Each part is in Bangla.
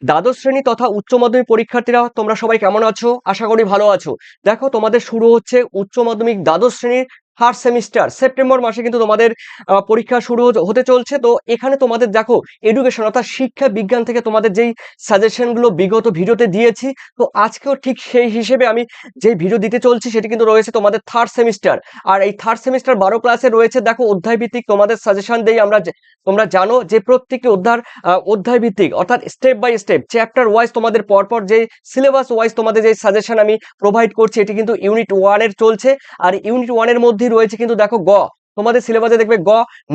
দ্বাদশ শ্রেণী তথা উচ্চ মাধ্যমিক পরীক্ষার্থীরা তোমরা সবাই কেমন আছো? আশা করি ভালো আছো। দেখো তোমাদের শুরু হচ্ছে উচ্চ মাধ্যমিক দ্বাদশ শ্রেণীর থার্ড সেমিস্টার। সেপ্টেম্বর মাসে কিন্তু তোমাদের পরীক্ষা শুরু হতে চলছে। তো এখানে তোমাদের দেখো এডুকেশন অর্থাৎ শিক্ষা বিজ্ঞান থেকে তোমাদের যেই সাজেশনগুলো বিগত ভিডিওতে দিয়েছি, তো আজকেও ঠিক সেই হিসেবে আমি যে ভিডিও দিতে চলছি সেটি কিন্তু রয়েছে তোমাদের থার্ড সেমিস্টার। আর এই থার্ড সেমিস্টার 12 ক্লাসে রয়েছে দেখো অধ্যায় ভিত্তিক তোমাদের সাজেশন দেই আমরা। তোমরা জানো যে প্রত্যেকটি অধ্যায় ভিত্তিক অর্থাৎ step by step chapter wise তোমাদের পরপর যে সিলেবাস ওয়াইজ তোমাদের যে সাজেশন আমি প্রোভাইড করছি, এটি কিন্তু ইউনিট 1 এর চলছে। আর ইউনিট 1 এর মধ্যেই রয়েছে কিন্তু দেখো তোমাদের সিলেবাসে দেখবে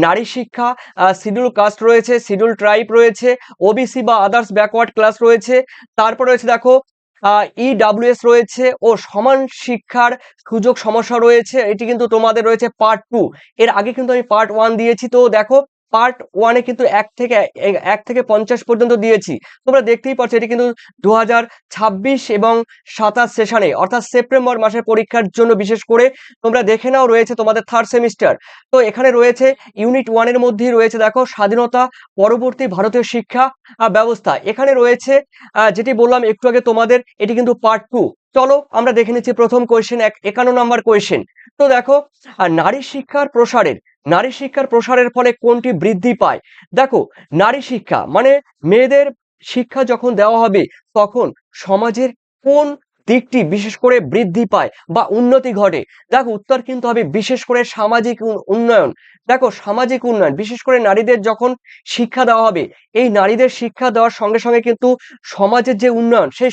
নারী শিক্ষা, শিডিউল কাস্ট রয়েছে, শিডিউল ট্রাইব রয়েছে, ওবিসি বা আদার্স ব্যাকওয়ার্ড ক্লাস রয়েছে। তারপর রয়েছে দেখো ইডাব্লিউএস রয়েছে ও সমান শিক্ষার সুযোগ সমস্যা রয়েছে। এটি কিন্তু তোমাদের রয়েছে পার্ট 2। এর আগে কিন্তু আমি পার্ট 1 দিয়েছি। তো দেখো পার্ট 1 এ কিন্তু 1 থেকে 50 পর্যন্ত দিয়েছি। তোমরা দেখতেই পাচ্ছ এটি কিন্তু 2026 এবং 27 সেশনে অর্থাৎ সেপ্টেম্বর মাসের পরীক্ষার জন্য বিশেষ করে তোমরা দেখে নাও রয়েছে তোমাদের থার্ড সেমিস্টার। তো এখানে রয়েছে ইউনিট 1 এর মধ্যেই রয়েছে দেখো স্বাধীনতা পরবর্তী ভারতীয় শিক্ষা ব্যবস্থা। এখানে রয়েছে যেটি বললাম একটু আগে তোমাদের, এটি কিন্তু পার্ট 2। চলো আমরা দেখে নিচ্ছি প্রথম কোয়েশ্চেন, 51 নম্বর কোয়েশ্চেন। তো দেখো নারী শিক্ষার প্রসারের ফলে কোনটি বৃদ্ধি পায়? দেখো নারী শিক্ষা মানে মেয়েদের শিক্ষা যখন দেওয়া হবে তখন সমাজের কোন দিকটি বিশেষ করে বৃদ্ধি পায় বা উন্নতি ঘটে? দেখো উত্তর কিন্তু হবে বিশেষ করে সামাজিক উন্নয়ন। দেখো সামাজিক উন্নয়ন বিশেষ করে নারীদের যখন শিক্ষা দেওয়া হবে, এই নারীদের শিক্ষা দেওয়ার সঙ্গে সঙ্গে কিন্তু সমাজের যে উন্নয়ন, সেই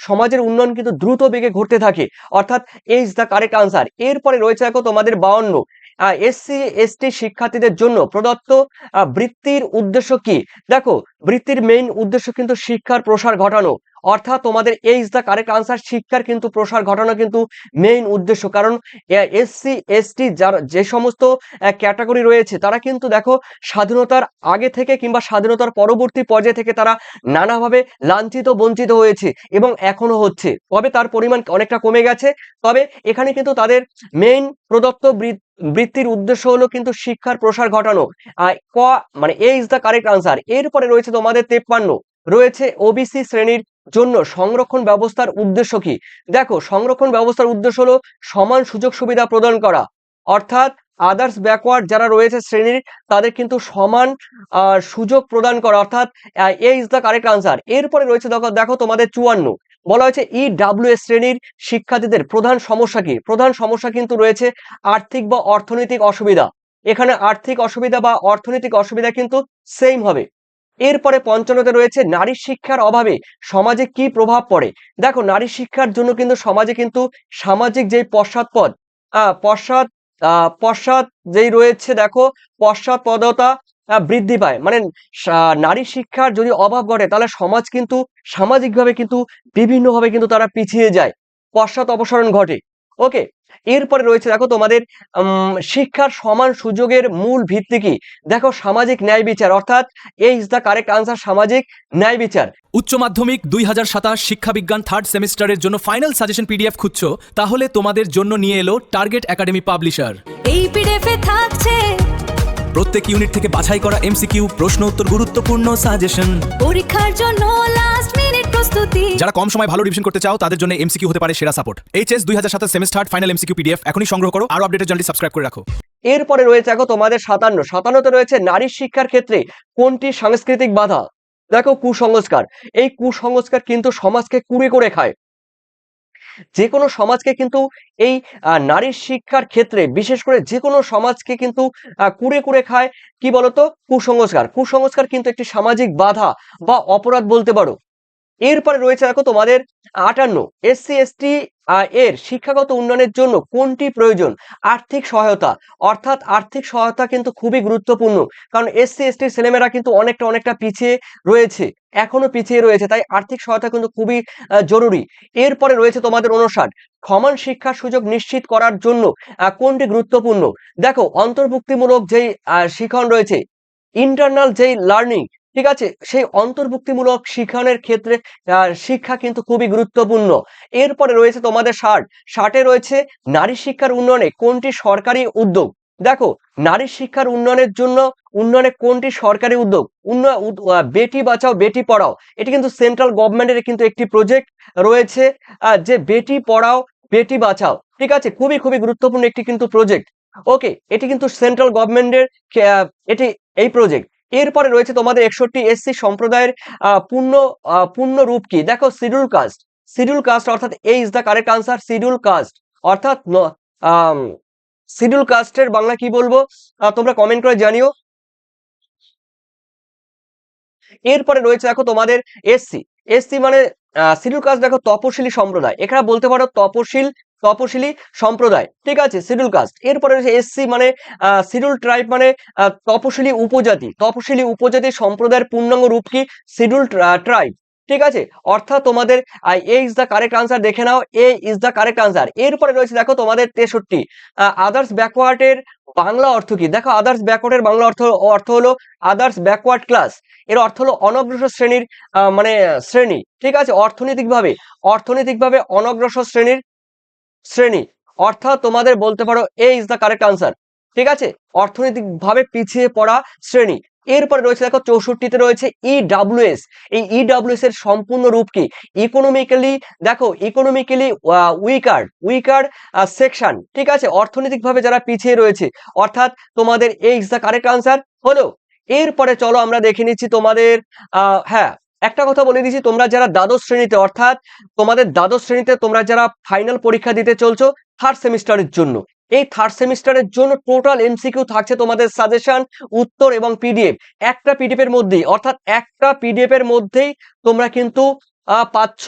সমাজের উন্নয়ন কিন্তু দ্রুত বেগে ঘটতে থাকে। অর্থাৎ ইজ দ্য কারেক্ট আনসার। এরপরে রয়েছে দেখো তোমাদের 52, এসসি এসটি শিক্ষার্থীদের জন্য প্রদত্ত বৃত্তির উদ্দেশ্য কি? দেখো বৃত্তির মেইন উদ্দেশ্য কিন্তু শিক্ষার প্রসার ঘটানো। অর্থাৎ তোমাদের এই ইজ দ্য কারেক্ট আনসার। শিক্ষার কিন্তু প্রসার ঘটানো কিন্তু মেইন উদ্দেশ্য। কারণ এসসি এসটি যারা যে সমস্ত ক্যাটাগরি রয়েছে তারা কিন্তু দেখো স্বাধীনতার আগে থেকে কিংবা স্বাধীনতার পরবর্তী পর্যায়ে থেকে তারা নানাভাবে লাঞ্ছিত বঞ্চিত হয়েছে এবং এখনো হচ্ছে। তবে তার পরিমাণ অনেকটা কমে গেছে। তবে এখানে কিন্তু তাদের মেইন প্রদত্ত বৃত্তির উদ্দেশ্য হলো কিন্তু শিক্ষার প্রসার ঘটানো। ক মানে এ ইজ দ্য কারেক্ট আনসার। এরপরে রয়েছে তোমাদের 53, রয়েছে ওবিসি শ্রেণীর জন্য সংরক্ষণ ব্যবস্থার উদ্দেশ্য কি? দেখো সংরক্ষণ ব্যবস্থার উদ্দেশ্য হলো সমান সুযোগ সুবিধা প্রদান করা। অর্থাৎ আদার্স ব্যাকওয়ার্ড যারা রয়েছে শ্রেণীর তাদের কিন্তু সমান সুযোগ প্রদান করা। অর্থাৎ A is the correct answer. এরপরে রয়েছে দেখো তোমাদের 54, বলা হয়েছে ইডাব্লিউএস শ্রেণীর শিক্ষার্থীদের প্রধান সমস্যা কি? প্রধান সমস্যা কিন্তু রয়েছে আর্থিক বা অর্থনৈতিক অসুবিধা। এখানে আর্থিক অসুবিধা বা অর্থনৈতিক অসুবিধা কিন্তু সেম হবে। এরপরে 55তে রয়েছে নারী শিক্ষার অভাবে সমাজে কি প্রভাব পড়ে? দেখো নারী শিক্ষার জন্য কিন্তু সমাজে কিন্তু সামাজিক যেই পশ্চাৎপদ পশ্চাৎ পশ্চাৎ যেই রয়েছে দেখো পশ্চাৎপদতা বৃদ্ধি পায়। মানে নারী শিক্ষার যদি অভাব ঘটে তাহলে সমাজ কিন্তু সামাজিকভাবে কিন্তু বিভিন্নভাবে কিন্তু তারা পিছিয়ে যায়, পশ্চাৎ অপসরণ ঘটে। ওকে, এরপরে রয়েছে দেখো তোমাদের শিক্ষার সমান সুযোগের মূল ভিত্তি কি? দেখো সামাজিক ন্যায় বিচার। অর্থাৎ A is the correct answer, সামাজিক ন্যায় বিচার। উচ্চ মাধ্যমিক 2027 শিক্ষাবিজ্ঞান থার্ড সেমিস্টারের জন্য ফাইনাল সাজেশন পিডিএফ খুঁজছো? তাহলে তোমাদের জন্য নিয়ে এলো টার্গেট একাডেমি পাবলিশার। এই পিডিএফ এ থাকছে প্রত্যেক ইউনিট থেকে বাছাই করা এমসিকিউ, প্রশ্ন উত্তর, গুরুত্বপূর্ণ সাজেশন। পরীক্ষার জন্য লাস্ট মিনিট প্রস্তুতি। যারা কম সময় ভালো রিভিশন করতে চাও তাদের জন্য এমসিকিউ হতে পারে সেরা support. HS 2027 semester final MCQ PDF এখনই সংগ্রহ করো। আরো আপডেটের জন্য সাবস্ক্রাইব করে রাখো। এরপরে রয়েছে দেখো তোমাদের 57তে রয়েছে নারী শিক্ষার ক্ষেত্রে কোনটি সাংস্কৃতিক বাধা? দেখো কুসংস্কার। এই কুসংস্কার কিন্তু সমাজকে কুঁড়ে করে খায়। যে কোনো সমাজকে কিন্তু এই নারীর শিক্ষার ক্ষেত্রে বিশেষ করে যে কোনো সমাজকে কিন্তু কুঁড়ে কুঁড়ে খায়। কি বলতো? কুসংস্কার কিন্তু একটি সামাজিক বাধা বা অপরাধ বলতে পারো। এরপরে রয়েছে দেখো তোমাদের 58, এসসি এসটি এর শিক্ষাগত উন্নয়নের জন্য কোনটি প্রয়োজন? আর্থিক সহায়তা। অর্থাৎ আর্থিক সহায়তা কিন্তু খুবই গুরুত্বপূর্ণ। কারণ এসসি এসটির ছেলেমেয়েরা কিন্তু অনেকটা পিছিয়ে রয়েছে, এখনো পিছিয়ে রয়েছে। তাই আর্থিক সহায়তা কিন্তু খুবই জরুরি। এরপরে রয়েছে তোমাদের 59, সমান শিক্ষার সুযোগ নিশ্চিত করার জন্য কোনটি গুরুত্বপূর্ণ? দেখো অন্তর্ভুক্তিমূলক যেই শিখন রয়েছে, ইন্টারনাল যেই লার্নিং, ঠিক আছে, সেই অন্তর্ভুক্তিমূলক শিক্ষণের ক্ষেত্রে শিক্ষা কিন্তু খুবই গুরুত্বপূর্ণ। এরপরে রয়েছে তোমাদের 60 রয়েছে নারী শিক্ষার উন্নয়নে কোনটি সরকারি উদ্যোগ? দেখো, নারী শিক্ষার উন্নয়নে কোনটি সরকারি উদ্যোগ? বেটি বাঁচাও বেটি পড়াও, এটি কিন্তু সেন্ট্রাল গভর্নমেন্টের কিন্তু একটি প্রজেক্ট রয়েছে, যে বেটি পড়াও বেটি বাঁচাও। ঠিক আছে, খুবই খুবই গুরুত্বপূর্ণ একটি কিন্তু প্রজেক্ট। ওকে, এটি কিন্তু সেন্ট্রাল গভর্নমেন্টের এটি এই প্রজেক্ট। এরপরে রয়েছে তোমাদের 61 SC সম্প্রদায়ের পূর্ণ রূপ কি? দেখো, শিডিউল কাস্ট অর্থাৎ A is the correct answer. Schedule caste অর্থাৎ শিডিউল কাস্টের বাংলা কি বলবো তোমরা কমেন্ট করে জানিও। এরপরে রয়েছে দেখো তোমাদের এসসি মানে শিডিউল কাস্ট, দেখো তপশিলি সম্প্রদায়, এখানে বলতে পারো তপশিলি সম্প্রদায়। ঠিক আছে, শিডিউল কাস্ট। এরপরে রয়েছে এসসি মানে শিডিউল ট্রাইব মানে তপশিলি উপজাতি সম্প্রদায়ের পূর্ণাঙ্গ রূপ কি? Schedule tribe. ঠিক আছে, অর্থাৎ তোমাদের A is the correct answer, দেখে নাও, এ ইজ দ্য কারেক্ট আনসার। এরপরে রয়েছে দেখো তোমাদের 63 আদার্স ব্যাকওয়ার্ডের বাংলা অর্থ কি? দেখো, আদার্স ব্যাকওয়ার্ডের বাংলা অর্থ হলো আদার্স ব্যাকওয়ার্ড ক্লাস। এর অর্থ হলো অনগ্রসর শ্রেণীর শ্রেণী। ঠিক আছে, অর্থনৈতিকভাবে অনগ্রসর শ্রেণী, অর্থাৎ তোমাদের বলতে পারো এ ইজ দ্য কারেক্ট আনসার। ঠিক আছে, অর্থনৈতিকভাবে পিছিয়ে পড়া শ্রেণী। এরপরে রয়েছে দেখো 64তে রয়েছে ইডব্লিউএস। এই ইডব্লিউএস এর সম্পূর্ণ রূপ কি? Economically weaker section. ঠিক আছে, অর্থনৈতিকভাবে যারা পিছিয়ে রয়েছে, অর্থাৎ তোমাদের A is the correct answer হলো। এরপরে চলো আমরা দেখে নিচ্ছি তোমাদের হ্যাঁ, একটা কথা বলে দিচ্ছি, তোমরা যারা দ্বাদশ শ্রেণীতে, অর্থাৎ তোমাদের দ্বাদশ শ্রেণীতে তোমরা যারা ফাইনাল পরীক্ষা দিতে চলছো থার্ড সেমিস্টারের জন্য, এই থার্ড সেমিস্টারের জন্য টোটাল এমসিকিউ থাকছে তোমাদের সাজেশন, উত্তর এবং পিডিএফ। একটা পিডিএফ এর মধ্যেই, অর্থাৎ একটা পিডিএফ এর মধ্যেই তোমরা কিন্তু পাচ্ছ,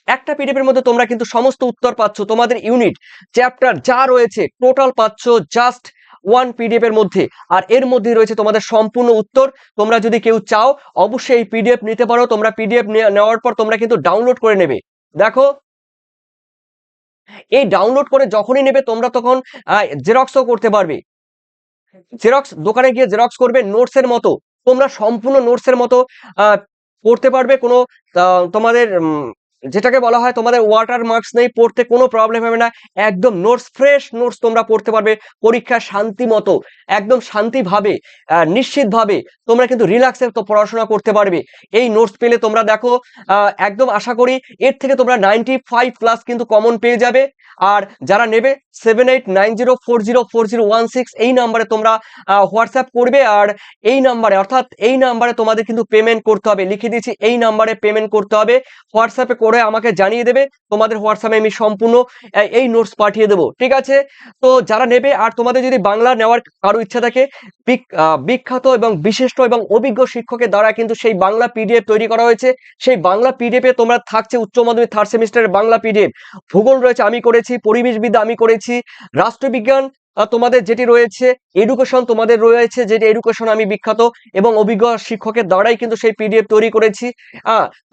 একটা পিডিএফ এর মধ্যে তোমরা কিন্তু সমস্ত উত্তর পাচ্ছ। তোমাদের ইউনিট চ্যাপ্টার যা রয়েছে টোটাল পাচ্ছ জাস্ট ওয়ান পিডিএফ এর মধ্যে, আর এর মধ্যে রয়েছে তোমাদের সম্পূর্ণ উত্তর। তোমরা যদি কেউ চাও অবশ্যই এই পিডিএফ নিতে পারো। তোমরা পিডিএফ নেওয়ার পর তোমরা কিন্তু ডাউনলোড করে নেবে। দেখো, এই ডাউনলোড করে যখনই নেবে তোমরা তখন জেরক্সও করতে পারবে। জেরক্স দোকানে গিয়ে জেরক্স করবে, নোটসের মতো তোমরা সম্পূর্ণ নোটসের মতো পড়তে পারবে। কোনো তোমাদের যেটাকে বলা হয় তোমাদের ওয়াটার মার্কস নেই, পড়তে কোনো প্রবলেম হবে না। একদম নোটস, ফ্রেশ নোটস তোমরা পড়তে পারবে পরীক্ষা শান্তি মতো, একদম শান্তিভাবে, নিশ্চিতভাবে তোমরা কিন্তু রিল্যাক্সে তো পড়াশোনা করতে পারবে। এই নোটস পেলে তোমরা দেখো একদম আশা করি এর থেকে তোমরা 95+ কিন্তু কমন পেয়ে যাবে। আর যারা নেবে 7890404016 এই নাম্বারে তোমরা হোয়াটসঅ্যাপ করবে, আর এই নাম্বারে, অর্থাৎ এই নাম্বারে তোমাদের কিন্তু পেমেন্ট করতে হবে। লিখে দিচ্ছি, এই নাম্বারে পেমেন্ট করতে হবে। হোয়াটসঅ্যাপে করে আমাকে জানিয়ে দেবে, তোমাদের হোয়াটসঅ্যাপে আমি সম্পূর্ণ এই নোটস পাঠিয়ে দেবো। ঠিক আছে, তো যারা নেবে, আর তোমাদের যদি বাংলা নেওয়ার কারো ইচ্ছা থাকে, বিখ্যাত এবং বিশিষ্ট এবং অভিজ্ঞ শিক্ষকের দ্বারা কিন্তু সেই বাংলা পিডিএফ তৈরি করা হয়েছে। সেই বাংলা পিডিএফ এ তোমরা থাকছে উচ্চ মাধ্যমিক থার্ড সেমিস্টারের বাংলা পিডিএফ, ভূগোল রয়েছে আমি করেছি, পরিবেশবিদ্যা আমি করেছি, রাষ্ট্রবিজ্ঞান তোমাদের যেটি রয়েছে, এডুকেশন তোমাদের রয়েছে, যেটি এডুকেশন আমি বিখ্যাত এবং অভিজ্ঞ শিক্ষকের দ্বারাই কিন্তু সেই পিডিএফ তৈরি করেছি।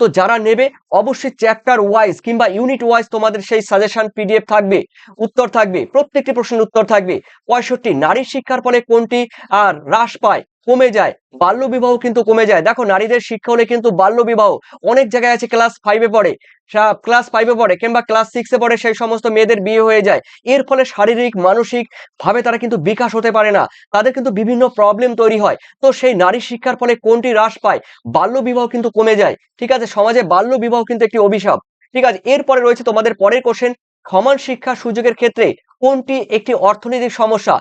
তো যারা নেবে অবশ্যই চ্যাপ্টার ওয়াইজ কিংবা ইউনিট ওয়াইজ তোমাদের সেই সাজেশন পিডিএফ থাকবে, উত্তর থাকবে, প্রত্যেকটি প্রশ্নের উত্তর থাকবে। 65 নারী শিক্ষার ফলে কোনটি হ্রাস পায়, কমে যায়? বাল্য বিবাহ কিন্তু কমে যায়। দেখো, নারীদের শিক্ষা হলে কিন্তু বাল্য বিবাহ অনেক জায়গায় আছে, ক্লাস 5-এ পড়ে কিংবা ক্লাস 6-এ পড়ে সেই সমস্ত মেয়েদের বিয়ে হয়ে যায়। এর ফলে শারীরিক মানসিক ভাবে তারা কিন্তু বিকাশ হতে পারে না, তাদের কিন্তু বিভিন্ন প্রবলেম তৈরি হয়। তো সেই নারী শিক্ষার ফলে কোনটি হ্রাস পায়? বাল্য বিবাহ কিন্তু কমে যায়। ঠিক আছে, সমাজে বাল্য বিবাহ কিন্তু একটি অভিশাপ। ঠিক আছে, এরপরে রয়েছে তোমাদের পরের কোশ্চেন, সমান শিক্ষা সুযোগের ক্ষেত্রে কোনটি একটি অর্থনৈতিক সমস্যা?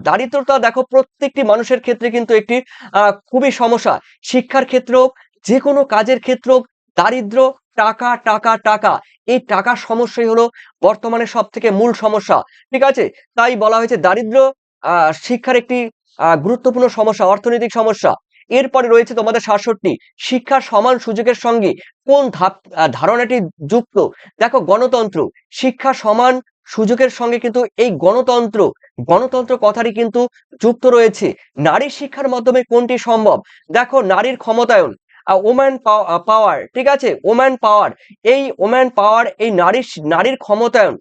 দারিদ্রতা দেখো প্রত্যেকটি মানুষের ক্ষেত্রে কিন্তু একটি খুবই সমস্যা। শিক্ষার ক্ষেত্র হোক, যে কোনো কাজের ক্ষেত্র হোক, দারিদ্র, টাকা টাকা টাকা, এই টাকার সমস্যাই হলো বর্তমানে সব থেকে মূল সমস্যা। ঠিক আছে, তাই বলা হয়েছে দারিদ্র শিক্ষার একটি গুরুত্বপূর্ণ সমস্যা, অর্থনৈতিক সমস্যা। এরপরে রয়েছে তোমাদের 67 শিক্ষার সমান সুযোগের সঙ্গে কোন ধারণাটি যুক্ত? দেখো, গণতন্ত্র। শিক্ষা সমান সুযোগের সঙ্গে কিন্তু এই গণতন্ত্র কথাটি কিন্তু যুক্ত রয়েছে। নারী শিক্ষার মাধ্যমে কোনটি সম্ভব? দেখো, নারীর ক্ষমতায়ন, ওম্যান পাওয়ার। ঠিক আছে, ওম্যান পাওয়ার, এই নারীর ক্ষমতায়ন,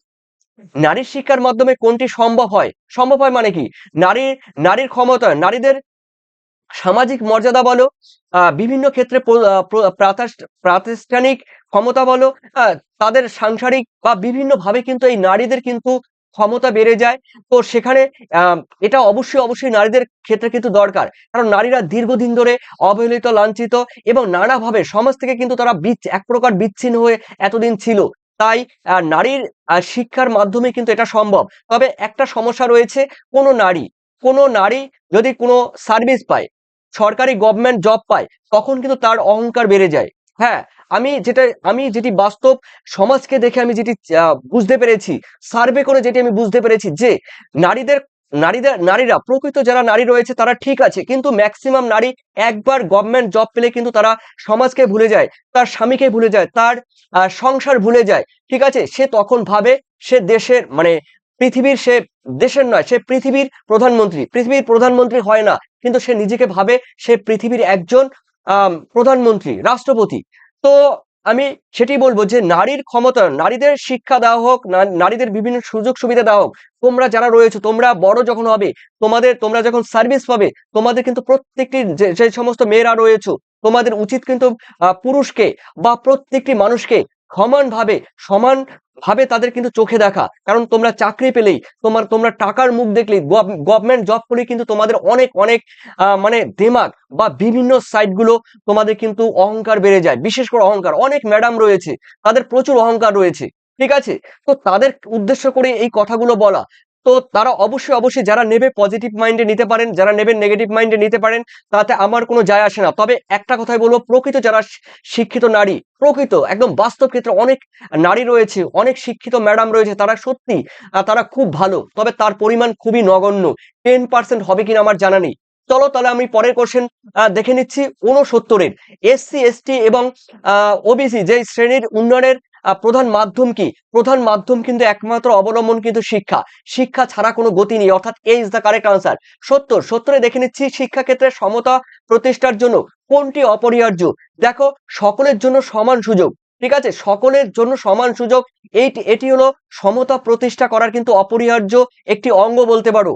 নারীর শিক্ষার মাধ্যমে কোনটি সম্ভব হয়? মানে কি? নারীর ক্ষমতায়ন, নারীদের সামাজিক মর্যাদা বলো, বিভিন্ন ক্ষেত্রে প্রাতিষ্ঠানিক ক্ষমতা বলো, তাদের সাংসারিক বা বিভিন্ন ভাবে কিন্তু এই নারীদের কিন্তু ক্ষমতা বেড়ে যায়, তো সেখানে এটা অবশ্যই নারীদের ক্ষেত্রে কিন্তু দরকার। কারণ নারীরা দীর্ঘদিন ধরে অবহেলিত, লাঞ্ছিত এবং নানাভাবে সমাজ থেকে কিন্তু তারা এক প্রকার বিচ্ছিন্ন হয়ে এতদিন ছিল। তাই নারীর শিক্ষার মাধ্যমে কিন্তু এটা সম্ভব। তবে একটা সমস্যা রয়েছে, কোনো নারী যদি কোনো সার্ভিস পায়, সরকারি গভর্নমেন্ট জব পায়, তখন কিন্তু তার অহংকার বেড়ে যায়। হ্যাঁ, আমি যেটি বাস্তব সমাজকে দেখে আমি যেটি বুঝতে পেরেছি, সার্ভে করে যেটি আমি বুঝতে পেরেছি যে নারীদের নারীরা প্রকৃত যারা নারী রয়েছে তারা ঠিক আছে, কিন্তু ম্যাক্সিমাম নারী একবার গভর্নমেন্ট জব পেলে কিন্তু তারা সমাজকে ভুলে যায়, তার স্বামীকে ভুলে যায়, তার সংসার ভুলে যায়। ঠিক আছে, সে তখন ভাবে সে দেশের মানে পৃথিবীর, সে দেশের নয়, সে পৃথিবীর প্রধানমন্ত্রী হয় না, কিন্তু সে নিজেকে ভাবে সে পৃথিবীর একজন প্রধানমন্ত্রী, রাষ্ট্রপতি। তো আমি সেটি বলবো যে নারীর ক্ষমতা, নারীদের শিক্ষা দেওয়া হোক, নারীদের বিভিন্ন সুযোগ সুবিধা দেওয়া হোক। তোমরা যারা রয়েছে, তোমরা বড় যখন হবে, তোমরা যখন সার্ভিস পাবে, তোমাদের কিন্তু প্রত্যেকটি যে সমস্ত মেয়েরা রয়েছে, তোমাদের উচিত কিন্তু পুরুষকে বা প্রত্যেকটি মানুষকে সমান ভাবে তাদের কিন্তু চোখে দেখা। কারণ তোমরা চাকরি পেলেই, তোমরা টাকার মুখ দেখলেই, গভর্নমেন্ট জব করলেই কিন্তু তোমাদের অনেক অনেক মানে দিমাগ বা বিভিন্ন সাইড গুলো তোমাদের কিন্তু অহংকার বেড়ে যায়। বিশেষ করে অহংকার, অনেক ম্যাডাম রয়েছে তাদের প্রচুর অহংকার রয়েছে। ঠিক আছে, তো তাদের উদ্দেশ্য করে এই কথাগুলো বলা। তো তারা অবশ্যই যারা নেবে পজিটিভ মাইন্ডে নিতে পারেন, যারা নেবেন নেগেটিভ মাইন্ডে নিতে পারেন, তাতে আমার কোনো যায় আসে না। তবে একটা কথাই বলবো, প্রকৃত যারা শিক্ষিত নারী, প্রকৃত একদম বাস্তব ক্ষেত্রে অনেক নারী রয়েছে, অনেক শিক্ষিত ম্যাডাম রয়েছে, তারা সত্যি তারা খুব ভালো, তবে তার পরিমাণ খুবই নগণ্য। 10% হবে কিনা আমার জানা নেই। চলো তাহলে আমি পরের কোশ্চেন দেখে নিচ্ছি। 69-এর এসসি এসটি এবং ওবিসি যে শ্রেণীর উন্নয়নের প্রধান মাধ্যম কি? প্রধান মাধ্যম কিন্তু একমাত্র অবলম্বন কিন্তু শিক্ষা ছাড়া কোনো গতি নেই, অর্থাৎ A is the correct answer. 70-এ দেখে নিচ্ছি, শিক্ষাক্ষেত্রে সমতা প্রতিষ্ঠার জন্য কোনটি অপরিহার্য? দেখো, সকলের জন্য সমান সুযোগ। ঠিক আছে, সকলের জন্য সমান সুযোগ, এটি হলো সমতা প্রতিষ্ঠা করার কিন্তু অপরিহার্য একটি অঙ্গ বলতে পারো।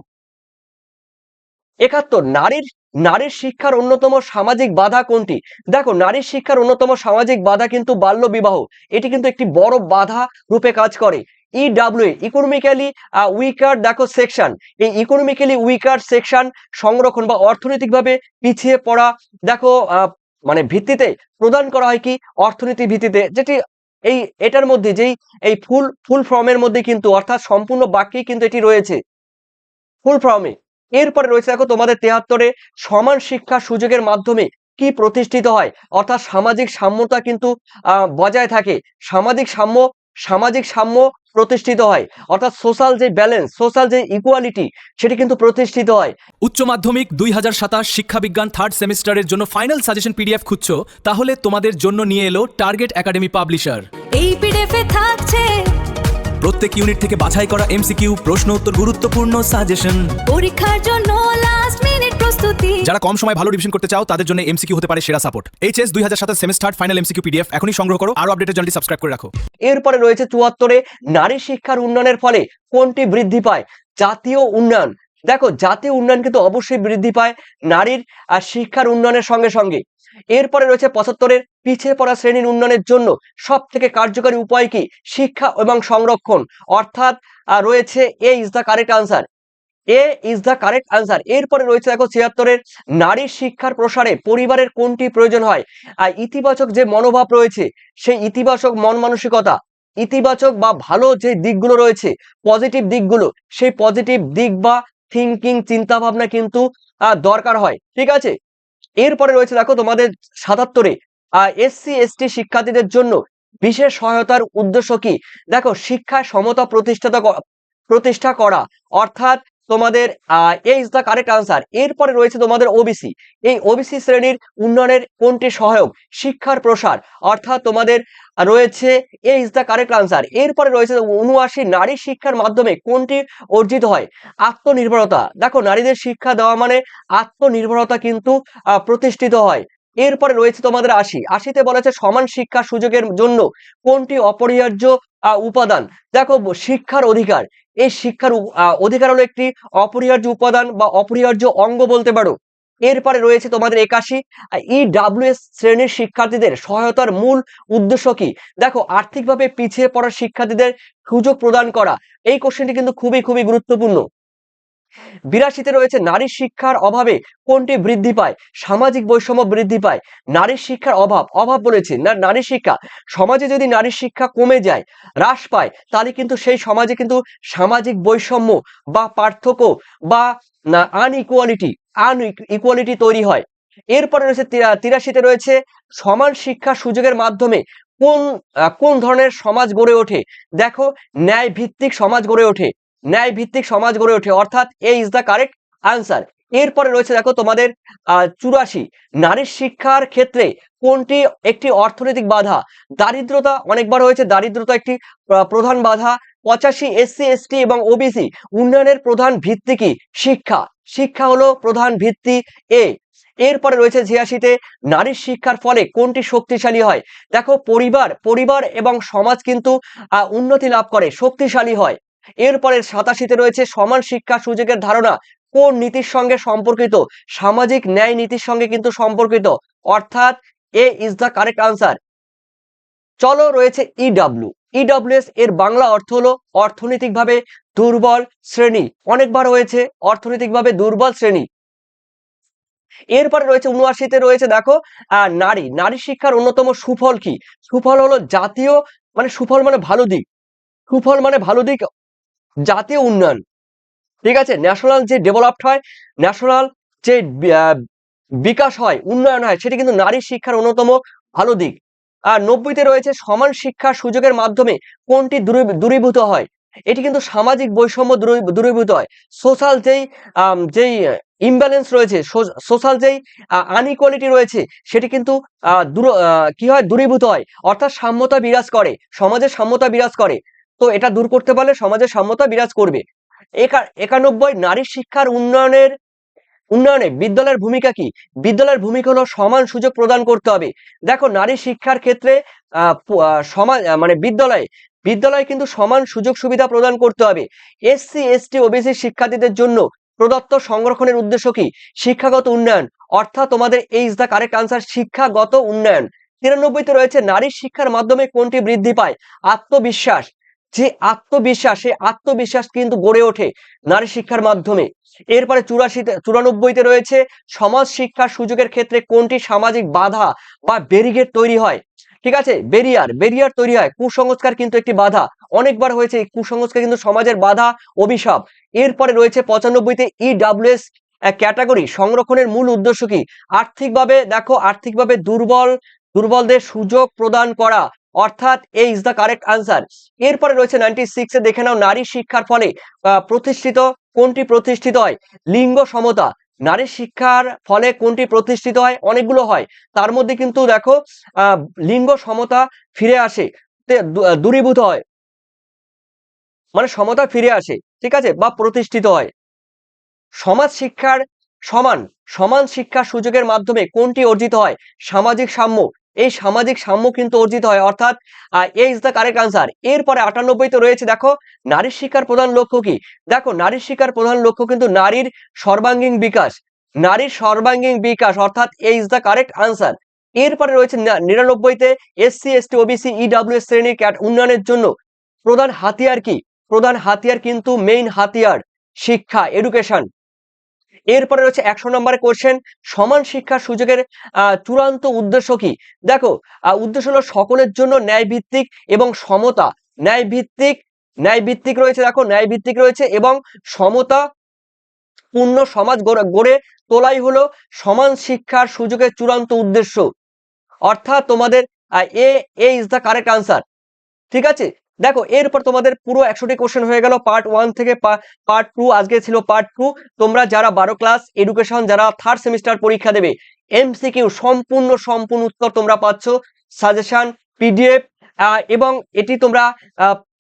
71, নারীর শিক্ষার অন্যতম সামাজিক বাধা কোনটি? দেখো, নারীর শিক্ষার অন্যতম সামাজিক বাধা কিন্তু বাল্য বিবাহ। এটি কিন্তু একটি বড় বাধা রূপে কাজ করে। ইডব্লিউ ইকোনমিক্যালি উইকার, দেখো সেকশন, এই ইকোনমিক্যালি উইকার সেকশন সংরক্ষণ বা অর্থনৈতিকভাবে পিছিয়ে পড়া, দেখো মানে ভিত্তিতে প্রদান করা হয় কি? অর্থনীতি ভিত্তিতে, যেটি এটার মধ্যে যেই এই ফুল ফর্মের মধ্যে কিন্তু, অর্থাৎ সম্পূর্ণ বাক্যেই কিন্তু এটি রয়েছে ফুল ফর্মে। এরপরে রয়েছে দেখো তোমাদের 73-এ, সমান শিক্ষা সুযোগের মাধ্যমে কি প্রতিষ্ঠিত হয়? অর্থাৎ সামাজিক সাম্যতা কিন্তু বজায় থাকে, সামাজিক সাম্য প্রতিষ্ঠিত হয়, অর্থাৎ সোশ্যাল যে ব্যালেন্স, সোশ্যাল যে ইকুয়ালিটি, সেটি কিন্তু প্রতিষ্ঠিত হয়। উচ্চ মাধ্যমিক 2027 শিক্ষাবিজ্ঞান থার্ড সেমিস্টারের জন্য ফাইনাল সাজেশন পিডিএফ খুঁজছো? তাহলে তোমাদের জন্য নিয়ে এলো টার্গেট একাডেমি পাবলিশার। এই পিডিএফে থাকছে প্রত্যেক ইউনিট থেকে বাছাই করা এমসিকিউ, প্রশ্ন উত্তর, গুরুত্বপূর্ণ সাজেশন। পরীক্ষার জন্য লাস্ট মিনিট প্রস্তুতি। যারা কম সময় ভালো রিভিশন করতে চাও, তাদের জন্য এমসিকিউ হতে পারে সেরা support. HS 2027 semester final MCQ PDF এখনই সংগ্রহ করো। আরো আপডেটের জন্য সাবস্ক্রাইব করে রাখো। এরপরে রয়েছে 74-এ, নারী শিক্ষার উন্নয়নের ফলে কোনটি বৃদ্ধি পায়? জাতীয় উন্নয়ন। দেখো, জাতীয় উন্নয়ন কিন্তু অবশ্যই বৃদ্ধি পায় নারীর শিক্ষার উন্নয়নের সঙ্গে সঙ্গে। এরপরে রয়েছে 75-এর, পিছিয়ে পড়া শ্রেণীর উন্নয়নের জন্য সব থেকে কার্যকরী উপায় কি? শিক্ষা এবং সংরক্ষণ, অর্থাৎ রয়েছে এ ইজ দ্য কারেক্ট আনসার। এরপরে রয়েছে দেখো 76-এর, নারীর শিক্ষার প্রসারে পরিবারের কোনটি প্রয়োজন হয়? ইতিবাচক যে মনোভাব রয়েছে, সেই ইতিবাচক মন মানসিকতা, ইতিবাচক বা ভালো যে দিকগুলো রয়েছে, পজিটিভ দিকগুলো, সেই পজিটিভ দিক বা থিঙ্কিং, চিন্তা ভাবনা কিন্তু দরকার হয়। ঠিক আছে, এরপরে রয়েছে দেখো তোমাদের 77-এ, এসসি এসটি শিক্ষার্থীদের জন্য বিশেষ সহায়তার উদ্দেশ্য কি? দেখো, শিক্ষায় সমতা প্রতিষ্ঠা করা, অর্থাৎ তোমাদের A is the correct answer. এরপরে রয়েছে তোমাদের ওবিসি, এই ওবিসি শ্রেণীর উন্নয়নের কোনটি সহায়ক? শিক্ষার প্রসার, অর্থাৎ তোমাদের রয়েছে এ ইজ দ্য কারেক্ট আনসার। এরপরে রয়েছে 79, নারী শিক্ষার মাধ্যমে কোনটি অর্জিত হয়? আত্মনির্ভরতা। দেখো, নারীদের শিক্ষা দেওয়া মানে আত্মনির্ভরতা কিন্তু প্রতিষ্ঠিত হয়। এরপরে রয়েছে তোমাদের 80-তে বলেছে, সমান শিক্ষা সুযোগের জন্য কোনটি অপরিহার্য উপাদান? দেখো, শিক্ষার অধিকার, এই শিক্ষার অধিকার হলো একটি অপরিহার্য উপাদান বা অপরিহার্য অঙ্গ বলতে পারো। এরপরে রয়েছে তোমাদের 81 EWS শ্রেণীর শিক্ষার্থীদের সহায়তার মূল উদ্দেশ্য কি? দেখো, আর্থিকভাবে পিছিয়ে পড়া শিক্ষার্থীদের সুযোগ প্রদান করা। এই কোশ্চেনটি কিন্তু খুবই খুবই গুরুত্বপূর্ণ। 82 রয়েছে নারীর শিক্ষার অভাবে কোনটি বৃদ্ধি পায়? সামাজিক বৈষম্য বৃদ্ধি পায়। নারীর শিক্ষার অভাব বলেছে না, নারীর শিক্ষা, সমাজে যদি নারীর শিক্ষা কমে যায়, হ্রাস পায়, তাহলে কিন্তু সেই সমাজে কিন্তু সামাজিক বৈষম্য বা পার্থক্য বা আনইকুয়ালিটি তৈরি হয়। এরপরে রয়েছে 83 রয়েছে সমান শিক্ষা সুযোগের মাধ্যমে কোন ধরনের সমাজ গড়ে ওঠে? দেখো, ন্যায় ভিত্তিক সমাজ গড়ে ওঠে। ন্যায় ভিত্তিক সমাজ গড়ে ওঠে, অর্থাৎ A is the correct answer. এরপরে রয়েছে দেখো তোমাদের 84 নারীর শিক্ষার ক্ষেত্রে কোনটি একটি অর্থনৈতিক বাধা? দারিদ্রতা অনেকবার হয়েছে, দারিদ্রতা একটি প্রধান বাধা। 85 SC ST এবং OBC উন্নয়নের প্রধান ভিত্তি কি? শিক্ষা। শিক্ষা হলো প্রধান ভিত্তি এ। এরপরে রয়েছে 86 নারীর শিক্ষার ফলে কোনটি শক্তিশালী হয়? দেখো, পরিবার এবং সমাজ কিন্তু উন্নতি লাভ করে, শক্তিশালী হয়। এরপরে 87 রয়েছে সমান শিক্ষা সুযোগের ধারণা কোন নীতির সঙ্গে সম্পর্কিত? সামাজিক ন্যায় নীতির সঙ্গে কিন্তু সম্পর্কিত, অর্থাৎ A is the correct answer. চলো, রয়েছে ইডব্লিউএস এর বাংলা অর্থ হলো অর্থনৈতিকভাবে দুর্বল শ্রেণী। অনেকবার হয়েছে অর্থনৈতিকভাবে দুর্বল শ্রেণী। এরপরে রয়েছে 79 রয়েছে দেখো নারী শিক্ষার অন্যতম সুফল কি? সুফল হলো জাতীয়, মানে সুফল মানে ভালো দিক, সুফল মানে ভালো দিক, জাতীয় উন্নয়ন। ঠিক আছে, ন্যাশনাল যে ডেভেলপড হয়, ন্যাশনাল যে বিকাশ হয়, উন্নয়ন হয়, সেটা কিন্তু নারী শিক্ষার অন্যতম ভালো দিক। আর 90 রয়েছে সমান শিক্ষার সুযোগের মাধ্যমে কোনটি দূরীভূত হয়? এটি কিন্তু সামাজিক বৈষম্য দূরীভূত হয়। সোশ্যাল যেই ইমব্যালেন্স রয়েছে, সোশ্যাল যেই আনইকুয়ালিটি রয়েছে, সেটি কিন্তু কি হয়? দূরীভূত হয়, অর্থাৎ সাম্যতা বিরাজ করে, সমাজে সাম্যতা বিরাজ করে। তো এটা দূর করতে পারলে সমাজে সাম্যতা বিরাজ করবে। 91 নারীর শিক্ষার উন্নয়নে বিদ্যালয়ের ভূমিকা কি? বিদ্যালয়ের ভূমিকা হলো সমান সুযোগ প্রদান করতে হবে। দেখো, নারী শিক্ষার ক্ষেত্রে সমাজ মানে বিদ্যালয়ে কিন্তু সমান সুযোগ সুবিধা প্রদান করতে হবে। SC ST OBC শিক্ষার্থীদের জন্য প্রদত্ত সংরক্ষণের উদ্দেশ্য কি? শিক্ষাগত উন্নয়ন, অর্থাৎ তোমাদের এই ইজ দ্য কারেক্ট আনসার, শিক্ষাগত উন্নয়ন। 93 রয়েছে নারীর শিক্ষার মাধ্যমে কোনটি বৃদ্ধি পায়? আত্মবিশ্বাস। যে আত্মবিশ্বাস, সেই আত্মবিশ্বাস কিন্তু গড়ে ওঠে নারী শিক্ষার মাধ্যমে। এরপরে 94 রয়েছে সমাজ শিক্ষার সুযোগের ক্ষেত্রে কোনটি সামাজিক বাধা বা ব্যারিকেড তৈরি হয়? ঠিক আছে, ব্যারিয়ার তৈরি হয়। কুসংস্কার কিন্তু একটি বাধা, অনেকবার হয়েছে এই কুসংস্কার কিন্তু সমাজের বাধা, অভিশাপ। এরপরে রয়েছে 95 EWS ক্যাটাগরি সংরক্ষণের মূল উদ্দেশ্য কি? আর্থিকভাবে, দেখো, আর্থিকভাবে দুর্বলদের সুযোগ প্রদান করা, অর্থাৎ A is the correct answer. এরপরে রয়েছে 96 দেখে নাও নারী শিক্ষার ফলে কোনটি প্রতিষ্ঠিত হয়? লিঙ্গ সমতা। নারী শিক্ষার ফলে কোনটি প্রতিষ্ঠিত হয়? অনেকগুলো হয়, তার মধ্যে কিন্তু দেখো লিঙ্গ সমতা ফিরে আসে, দূরীভূত হয়, মানে সমতা ফিরে আসে, ঠিক আছে, বা প্রতিষ্ঠিত হয়। সমান শিক্ষার সুযোগের মাধ্যমে কোনটি অর্জিত হয়? সামাজিক সাম্য। এই সামাজিক সাম্য কিন্তু অর্জিত হয়, অর্থাৎ A is the correct answer. এরপরে 98 রয়েছে দেখো নারীর শিক্ষার প্রধান লক্ষ্য কি? দেখো, নারীর শিক্ষার প্রধান লক্ষ্য কিন্তু নারীর সর্বাঙ্গীন বিকাশ, নারীর সর্বাঙ্গীন বিকাশ, অর্থাৎ A is the correct answer. এরপরে রয়েছে 99 SC ST OBC EWS শ্রেণীর উন্নয়নের জন্য প্রধান হাতিয়ার কি? প্রধান হাতিয়ার কিন্তু মেইন হাতিয়ার শিক্ষা, এডুকেশন। এরপরে রয়েছে 100 নম্বরের কোশ্চেন, সমান শিক্ষার সুযোগের চূড়ান্ত উদ্দেশ্য কি? দেখো, উদ্দেশ্য হলো সকলের জন্য ন্যায় ভিত্তিক এবং সমতা, ন্যায় ভিত্তিক রয়েছে, দেখো ন্যায় ভিত্তিক রয়েছে এবং সমতা পূর্ণ সমাজ গড়ে তোলাই হলো সমান শিক্ষার সুযোগের চূড়ান্ত উদ্দেশ্য, অর্থাৎ তোমাদের A is the correct answer. ঠিক আছে, দেখো, এরপর তোমাদের পুরো 100টি কোশ্চেন হয়ে গেল পার্ট 1 থেকে পার্ট 2, আজকে ছিল পার্ট 2। তোমরা যারা 12 ক্লাস এডুকেশন, যারা 3rd সেমিস্টার পরীক্ষা দেবে, MCQ সম্পূর্ণ উত্তর তোমরা পাচ্ছ, সাজেশন, PDF, এবং এটি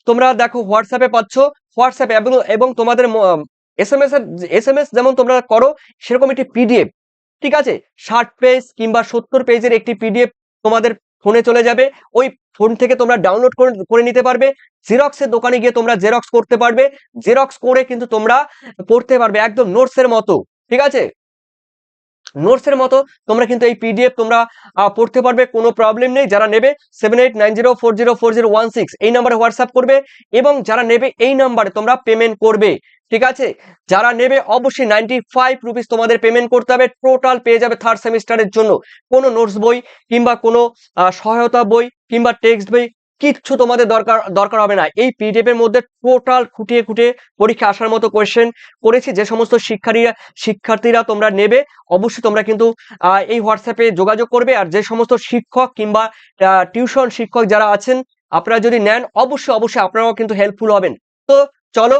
তোমরা দেখো হোয়াটসঅ্যাপে পাচ্ছ, হোয়াটসঅ্যাপে এবং তোমাদের SMS যেমন তোমরা করো, সেরকম একটি PDF, ঠিক আছে, 60 পেজ কিংবা 70 পেজের একটি PDF তোমাদের ফোনে চলে যাবে। ওই ফোন থেকে তোমরা ডাউনলোড করে নিতে পারবে, জেরক্সের দোকানে গিয়ে তোমরা জেরক্স করতে পারবে, জেরক্স করে কিন্তু তোমরা পড়তে পারবে একদম নোটসের মতো, ঠিক আছে। নোটসের মতো তোমরা কিন্তু এই পিডিএফ তোমরা পড়তে পারবে, কোনো প্রবলেম নেই। যারা নেবে 7890404016 এই নাম্বারে হোয়াটসঅ্যাপ করবে, এবং যারা নেবে এই নাম্বারে তোমরা পেমেন্ট করবে, ঠিক আছে? যারা নেবে অবশ্যই 95 রুপিস তোমাদের পেমেন্ট করতে হবে, টোটাল পেয়ে যাবে থার্ড সেমিস্টারের জন্য। কোনো নোটস বই কিংবা কোনো সহায়তা বই কিংবা টেক্সট বই কিচ্ছু তোমাদের দরকার হবে না। এই পিডিএফ এর মধ্যে টোটাল খুঁটিয়ে খুঁটিয়ে পরীক্ষা আসার মতো কোয়েশ্চেন করেছি। যে সমস্ত শিক্ষার্থীরা তোমরা নেবে অবশ্যই তোমরা কিন্তু এই হোয়াটসঅ্যাপে যোগাযোগ করবে। আর যে সমস্ত শিক্ষক কিংবা টিউশন শিক্ষক যারা আছেন, আপনারা যদি নেন অবশ্যই আপনারাও কিন্তু হেল্পফুল হবেন। তো চলো,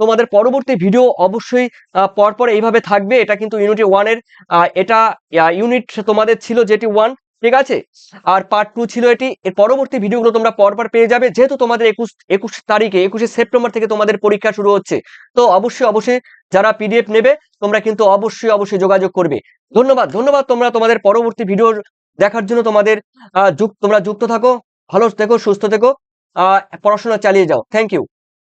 তোমাদের পরবর্তী ভিডিও অবশ্যই পরপর এইভাবে থাকবে। এটা কিন্তু ইউনিট 1 এর এটা ইউনিট তোমাদের ছিল যেটি 1, ঠিক আছে? আর পার্ট 2 ছিল এটি। এর পরবর্তী ভিডিওগুলো তোমরা পরপর পেয়ে যাবে, যেহেতু তোমাদের 21 তারিখে 21শে সেপ্টেম্বর থেকে তোমাদের পরীক্ষা শুরু হচ্ছে। তো অবশ্যই যারা পিডিএফ নেবে তোমরা কিন্তু অবশ্যই যোগাযোগ করবে। ধন্যবাদ তোমরা তোমাদের পরবর্তী ভিডিও দেখার জন্য তোমরা যুক্ত থাকো। ভালো থেকো, সুস্থ থেকো, পড়াশোনা চালিয়ে যাও। Thank you.